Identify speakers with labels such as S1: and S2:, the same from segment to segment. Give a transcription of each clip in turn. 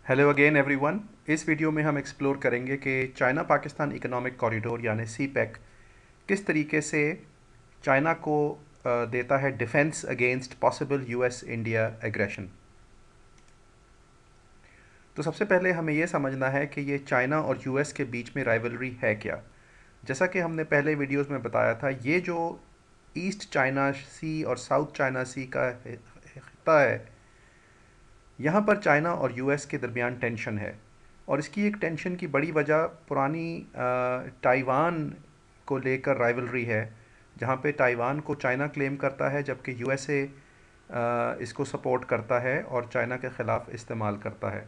S1: Hello again everyone. इस video में हम एक्सप्लोर करेंगे कि चाइना पाकिस्तान इकोनॉमिक कॉरिडोर यानी सीपैक किस तरीके से चाइना को देता है defence against possible US India aggression. तो सबसे पहले हमें यह समझना है कि ये चाइना और यूएस के बीच में राइवलरी है क्या। जैसा कि हमने पहले वीडियोस में बताया था, ये जो ईस्ट चाइना सी और साउथ चाइना सी का खिता है, यहाँ पर चाइना और यूएस के दरमियान टेंशन है। और इसकी एक टेंशन की बड़ी वजह पुरानी ताइवान को लेकर राइवलरी है, जहाँ पे ताइवान को चाइना क्लेम करता है जबकि यूएसए इसको सपोर्ट करता है और चाइना के ख़िलाफ़ इस्तेमाल करता है।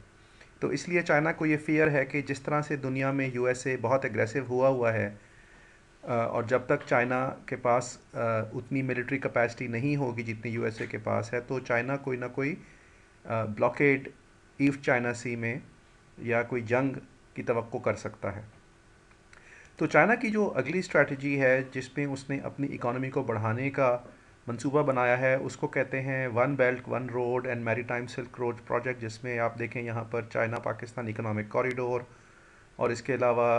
S1: तो इसलिए चाइना को ये फ़ियर है कि जिस तरह से दुनिया में यूएसए बहुत एग्रेसिव हुआ है, और जब तक चाइना के पास उतनी मिलिट्री कैपेसिटी नहीं होगी जितनी यूएसए के पास है, तो चाइना कोई ना कोई ब्लॉकेड ईस्ट चाइना सी में या कोई जंग की तवक्को कर सकता है। तो चाइना की जो अगली स्ट्रैटेजी है जिसमें उसने अपनी इकोनॉमी को बढ़ाने का मंसूबा बनाया है, उसको कहते हैं one belt one road and maritime silk road project, जिसमें आप देखें यहाँ पर चाइना पाकिस्तान इकोनॉमिक कॉरिडोर और इसके अलावा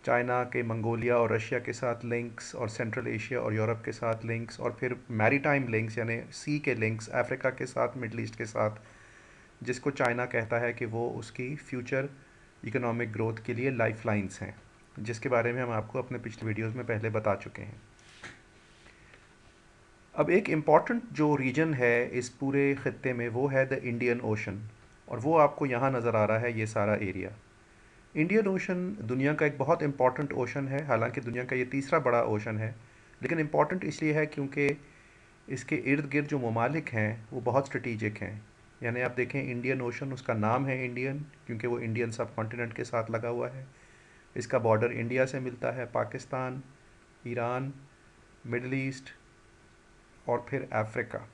S1: चाइना के मंगोलिया और रशिया के साथ लिंक्स और सेंट्रल एशिया और यूरोप के साथ लिंक्स और फिर मैरीटाइम लिंक्स यानी सी के लिंक्स अफ्रीका के साथ, मिडल ईस्ट के साथ, जिसको चाइना कहता है कि वो उसकी फ्यूचर इकोनॉमिक ग्रोथ के लिए लाइफ लाइन्स हैं, जिसके बारे में हम आपको अपने पिछले वीडियोस में पहले बता चुके हैं। अब एक इम्पॉर्टेंट जो रीजन है इस पूरे ख़त्ते में वो है द इंडियन ओशन, और वो आपको यहाँ नज़र आ रहा है, ये सारा एरिया। इंडियन ओशन दुनिया का एक बहुत इम्पॉर्टेंट ओशन है, हालांकि दुनिया का ये तीसरा बड़ा ओशन है, लेकिन इम्पॉर्टेंट इसलिए है क्योंकि इसके इर्द गिर्द जो ममालिक हैं वो बहुत स्ट्रेटिजिक हैं। यानी आप देखें, इंडियन ओशन, उसका नाम है इंडियन क्योंकि वो इंडियन सब कॉन्टिनेंट के साथ लगा हुआ है। इसका बॉर्डर इंडिया से मिलता है, पाकिस्तान, ईरान, मिडल ईस्ट और फिर अफ्रीका।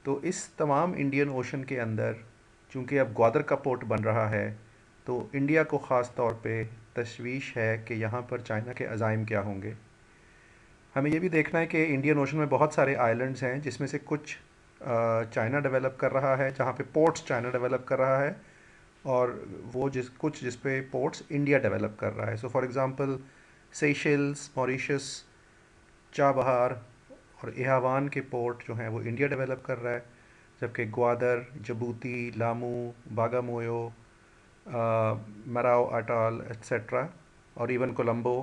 S1: तो इस तमाम इंडियन ओशन के अंदर चूँकि अब ग्वादर का पोर्ट बन रहा है, तो इंडिया को ख़ास तौर पे तशवीश है कि यहाँ पर चाइना के अज़ाइम क्या होंगे। हमें ये भी देखना है कि इंडियन ओशन में बहुत सारे आइलैंड्स हैं, जिसमें से कुछ चाइना डेवलप कर रहा है, जहाँ पे पोर्ट्स चाइना डेवलप कर रहा है, और वो जिस पे पोर्ट्स इंडिया डेवलप कर रहा है। So for example Seychelles, Mauritius, Chabahar और एहावान के पोर्ट जो हैं वो इंडिया डेवलप कर रहा है, जबकि ग्वादर, जबूती, लामू, बागामोयो, मराव अटाल एट्सेट्रा और इवन कोलंबो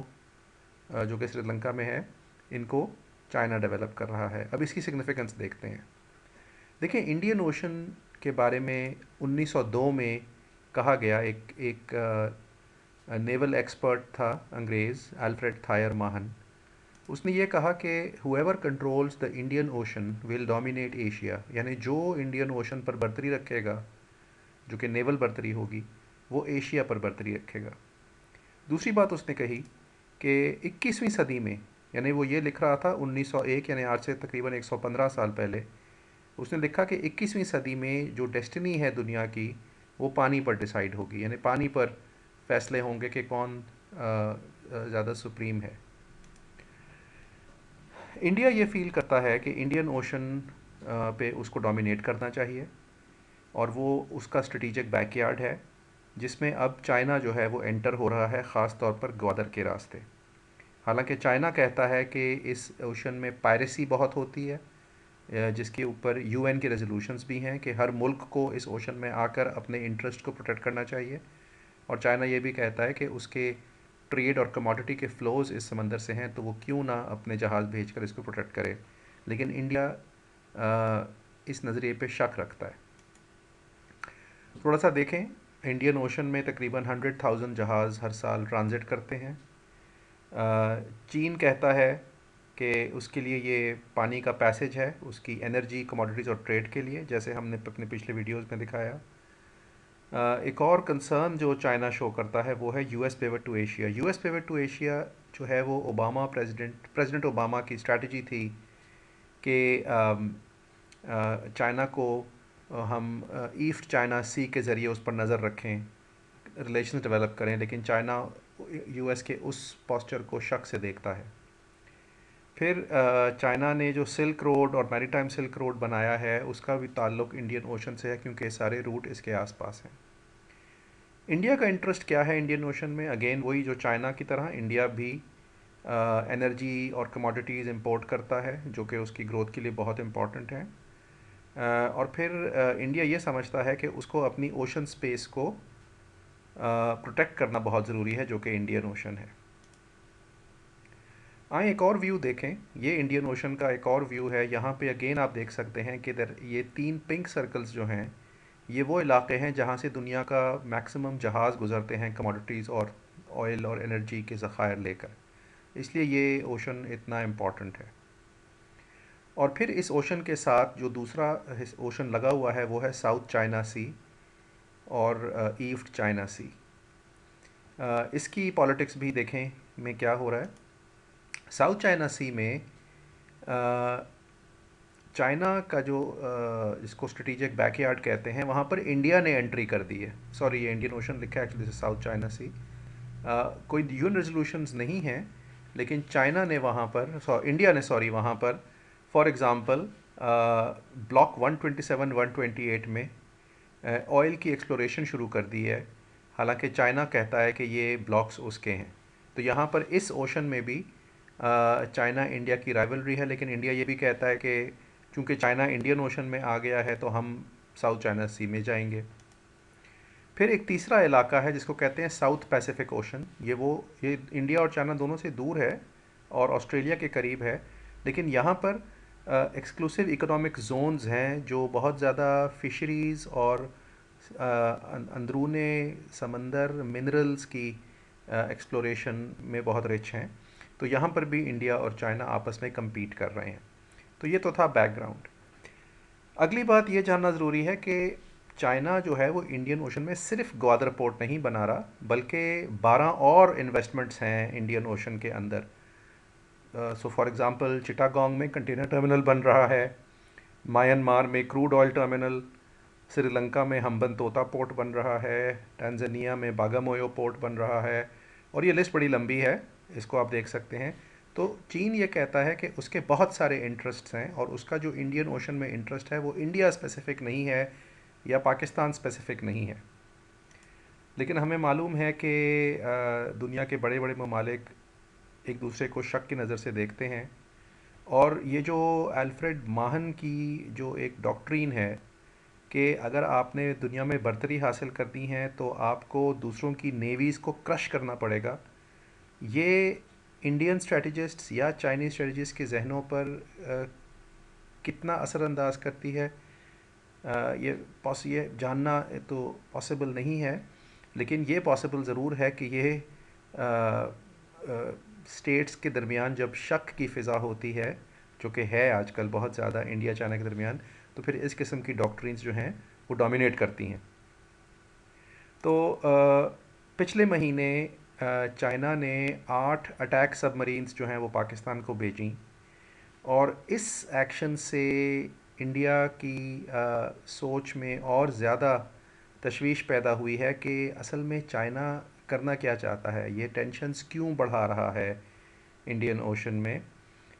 S1: जो कि श्रीलंका में है, इनको चाइना डेवलप कर रहा है। अब इसकी सिग्निफिकेंस देखते हैं। देखिए, इंडियन ओशन के बारे में 1902 में कहा गया, एक एक नेवल एक्सपर्ट था अंग्रेज़, अल्फ्रेड थायर माहन। उसने ये कहा कि whoever controls the Indian Ocean will dominate Asia, यानी जो इंडियन ओशन पर बर्तरी रखेगा, जो कि नेवल बर्तरी होगी, वो एशिया पर बर्तरी रखेगा। दूसरी बात उसने कही कि 21वीं सदी में, यानी वो ये लिख रहा था 1901, यानी आज से तकरीबन 115 साल पहले, उसने लिखा कि 21वीं सदी में जो डेस्टिनी है दुनिया की, वो पानी पर डिसाइड होगी, यानी पानी पर फैसले होंगे कि कौन ज़्यादा सुप्रीम है। इंडिया ये फील करता है कि इंडियन ओशन पे उसको डोमिनेट करना चाहिए, और वो उसका स्ट्रेटिजिक बैकयार्ड है, जिसमें अब चाइना जो है वो एंटर हो रहा है, ख़ास तौर पर ग्वादर के रास्ते। हालांकि चाइना कहता है कि इस ओशन में पायरेसी बहुत होती है, जिसके ऊपर यूएन के रेजोल्यूशंस भी हैं कि हर मुल्क को इस ओशन में आकर अपने इंटरेस्ट को प्रोटेक्ट करना चाहिए। और चाइना ये भी कहता है कि उसके ट्रेड और कमोडिटी के फ़्लोज़ इस समंदर से हैं, तो वो क्यों ना अपने जहाज़ भेजकर इसको प्रोटेक्ट करे। लेकिन इंडिया इस नज़रिए पे शक रखता है। थोड़ा सा देखें, इंडियन ओशन में तकरीबन 100,000 जहाज़ हर साल ट्रांजिट करते हैं। चीन कहता है कि उसके लिए ये पानी का पैसेज है, उसकी एनर्जी, कमोडिटीज़ और ट्रेड के लिए, जैसे हमने अपने पिछले वीडियोस में दिखाया। एक और कंसर्न जो चाइना शो करता है वो है US pivot to Asia. US pivot to Asia जो है वो प्रेसिडेंट ओबामा की स्ट्रैटेजी थी कि चाइना को हम ईस्ट चाइना सी के ज़रिए उस पर नज़र रखें, रिलेशन डेवलप करें, लेकिन चाइना यूएस के उस पोस्चर को शक से देखता है। फिर चाइना ने जो सिल्क रोड और मैरीटाइम सिल्क रोड बनाया है उसका भी ताल्लुक़ इंडियन ओशन से है, क्योंकि सारे रूट इसके आसपास हैं। इंडिया का इंटरेस्ट क्या है इंडियन ओशन में? अगेन वही जो चाइना की तरह इंडिया भी एनर्जी और कमोडिटीज़ इंपोर्ट करता है, जो कि उसकी ग्रोथ के लिए बहुत इम्पॉर्टेंट है। और फिर इंडिया ये समझता है कि उसको अपनी ओशन स्पेस को प्रोटेक्ट करना बहुत ज़रूरी है, जो कि इंडियन ओशन है। आए एक और व्यू देखें, ये इंडियन ओशन का एक और व्यू है। यहाँ पे अगेन आप देख सकते हैं कि इधर ये 3 पिंक सर्कल्स जो हैं, ये वो इलाके हैं जहाँ से दुनिया का मैक्सिमम जहाज़ गुजरते हैं कमोडिटीज़ और ऑयल और एनर्जी के ज़खायर लेकर, इसलिए ये ओशन इतना इम्पॉर्टेंट है। और फिर इस ओशन के साथ जो दूसरा ओशन लगा हुआ है वो है साउथ चाइना सी और ईस्ट चाइना सी। इसकी पॉलिटिक्स भी देखें में क्या हो रहा है। साउथ चाइना सी में चाइना का जो जिसको स्ट्रेटेजिक बैकयार्ड कहते हैं, वहाँ पर इंडिया ने एंट्री कर दी है। सॉरी, ये इंडियन ओशन लिखा है, actually this is South China Sea. कोई यूएन रेजोल्यूशंस नहीं हैं, लेकिन चाइना ने वहाँ पर इंडिया ने वहाँ पर फॉर एग्ज़ाम्पल ब्लॉक 127 128 में ऑयल की एक्सप्लोरेशन शुरू कर दी है। हालांकि चाइना कहता है कि ये ब्लॉक्स उसके हैं। तो यहाँ पर इस ओशन में भी चाइना इंडिया की राइवलरी है, लेकिन इंडिया ये भी कहता है कि चूँकि चाइना इंडियन ओशन में आ गया है तो हम साउथ चाइना सी में जाएंगे। फिर एक तीसरा इलाका है जिसको कहते हैं साउथ पैसिफिक ओशन। ये इंडिया और चाइना दोनों से दूर है और ऑस्ट्रेलिया के करीब है, लेकिन यहाँ पर एक्सक्लूसिव इकोनॉमिक जोन्स हैं जो बहुत ज़्यादा फिशरीज़ और अंदरूने समंदर मिनरल्स की एक्सप्लोरेशन में बहुत रिच हैं। तो यहाँ पर भी इंडिया और चाइना आपस में compete कर रहे हैं। तो ये तो था बैकग्राउंड। अगली बात ये जानना ज़रूरी है कि चाइना जो है वो इंडियन ओशन में सिर्फ ग्वादर पोर्ट नहीं बना रहा, बल्कि 12 और इन्वेस्टमेंट्स हैं इंडियन ओशन के अंदर। सो फॉर एग्ज़ाम्पल चिटागोंग में कंटेनर टर्मिनल बन रहा है, म्यांमार में क्रूड ऑयल टर्मिनल, श्रीलंका में हम्बनतोता पोर्ट बन रहा है, टांजानिया में बागामोयो पोर्ट बन रहा है, और ये लिस्ट बड़ी लंबी है, इसको आप देख सकते हैं। तो चीन ये कहता है कि उसके बहुत सारे इंटरेस्ट्स हैं और उसका जो इंडियन ओशन में इंटरेस्ट है वो इंडिया स्पेसिफिक नहीं है या पाकिस्तान स्पेसिफिक नहीं है। लेकिन हमें मालूम है कि दुनिया के बड़े बड़े ममालिक एक दूसरे को शक की नज़र से देखते हैं, और ये जो अल्फ्रेड माहन की जो एक डॉक्ट्रीन है कि अगर आपने दुनिया में बर्तरी हासिल करनी है तो आपको दूसरों की नेवीज़ को क्रश करना पड़ेगा, ये इंडियन स्ट्रेटजिस्ट्स या चाइनीज़ स्ट्रेटजिस्ट के जहनों पर कितना असरअंदाज करती है, ये जानना तो पॉसिबल नहीं है। लेकिन ये पॉसिबल ज़रूर है कि ये स्टेट्स के दरमियान जब शक की फ़िज़ा होती है, जो कि है आजकल बहुत ज़्यादा इंडिया चाइना के दरमियान, तो फिर इस किस्म की डॉक्ट्रिन्स जो हैं वो डोमिनेट करती हैं। तो पिछले महीने चाइना ने 8 अटैक सबमरीन्स जो हैं वो पाकिस्तान को भेजीं, और इस एक्शन से इंडिया की सोच में और ज़्यादा तशवीश पैदा हुई है कि असल में चाइना करना क्या चाहता है, ये टेंशन्स क्यों बढ़ा रहा है इंडियन ओशन में।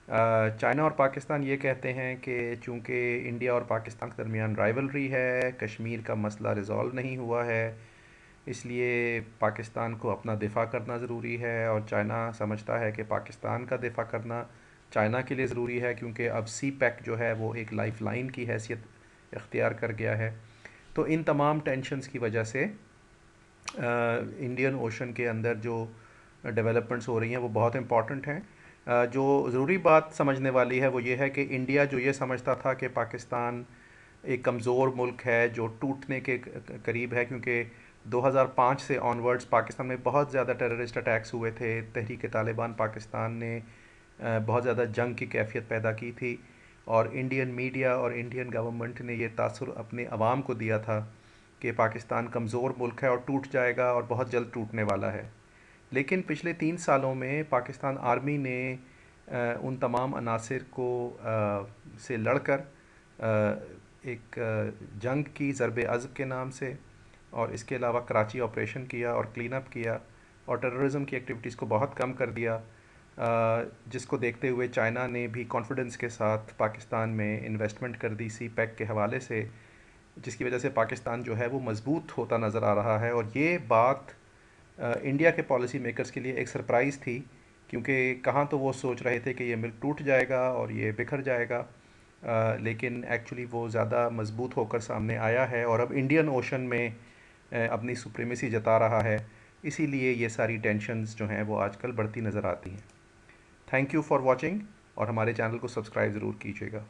S1: चाइना और पाकिस्तान ये कहते हैं कि चूँकि इंडिया और पाकिस्तान के दरमियान राइवलरी है, कश्मीर का मसला रिज़ॉल्व नहीं हुआ है, इसलिए पाकिस्तान को अपना दिफ़ा करना ज़रूरी है, और चाइना समझता है कि पाकिस्तान का दिफ़ा करना चाइना के लिए ज़रूरी है, क्योंकि अब सी पैक जो है वो एक लाइफ लाइन की हैसियत इख्तियार कर गया है। तो इन तमाम टेंशन्स की वजह से इंडियन ओशन के अंदर जो डेवलपमेंट्स हो रही हैं वो बहुत इम्पॉर्टेंट हैं। जो ज़रूरी बात समझने वाली है वो ये है कि इंडिया जो ये समझता था कि पाकिस्तान एक कमज़ोर मुल्क है जो टूटने के करीब है, क्योंकि 2005 से ऑनवर्ड्स पाकिस्तान में बहुत ज़्यादा टेररिस्ट अटैक्स हुए थे। तहरीक तालिबान पाकिस्तान ने बहुत ज़्यादा जंग की कैफियत पैदा की थी, और इंडियन मीडिया और इंडियन गवर्नमेंट ने ये तासुर अपने अवाम को दिया था कि पाकिस्तान कमज़ोर मुल्क है और टूट जाएगा और बहुत जल्द टूटने वाला है। लेकिन पिछले 3 सालों में पाकिस्तान आर्मी ने उन तमाम अनासिर को से लड़कर एक जंग की ज़रब अज़ब के नाम से, और इसके अलावा कराची ऑपरेशन किया और क्लीन अप किया और टेररिज्म की एक्टिविटीज़ को बहुत कम कर दिया। जिसको देखते हुए चाइना ने भी कॉन्फिडेंस के साथ पाकिस्तान में इन्वेस्टमेंट कर दी सी पैक के हवाले से, जिसकी वजह से पाकिस्तान जो है वो मज़बूत होता नज़र आ रहा है। और ये बात इंडिया के पॉलिसी मेकर्स के लिए एक सरप्राइज़ थी, क्योंकि कहाँ तो वो सोच रहे थे कि ये मिल्क टूट जाएगा और ये बिखर जाएगा, लेकिन एक्चुअली वो ज़्यादा मजबूत होकर सामने आया है और अब इंडियन ओशन में अपनी सुप्रीमेसी जता रहा है। इसीलिए ये सारी टेंशन्स जो हैं वो आजकल बढ़ती नज़र आती हैं। थैंक यू फॉर वॉचिंग, और हमारे चैनल को सब्सक्राइब ज़रूर कीजिएगा।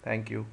S1: Thank you.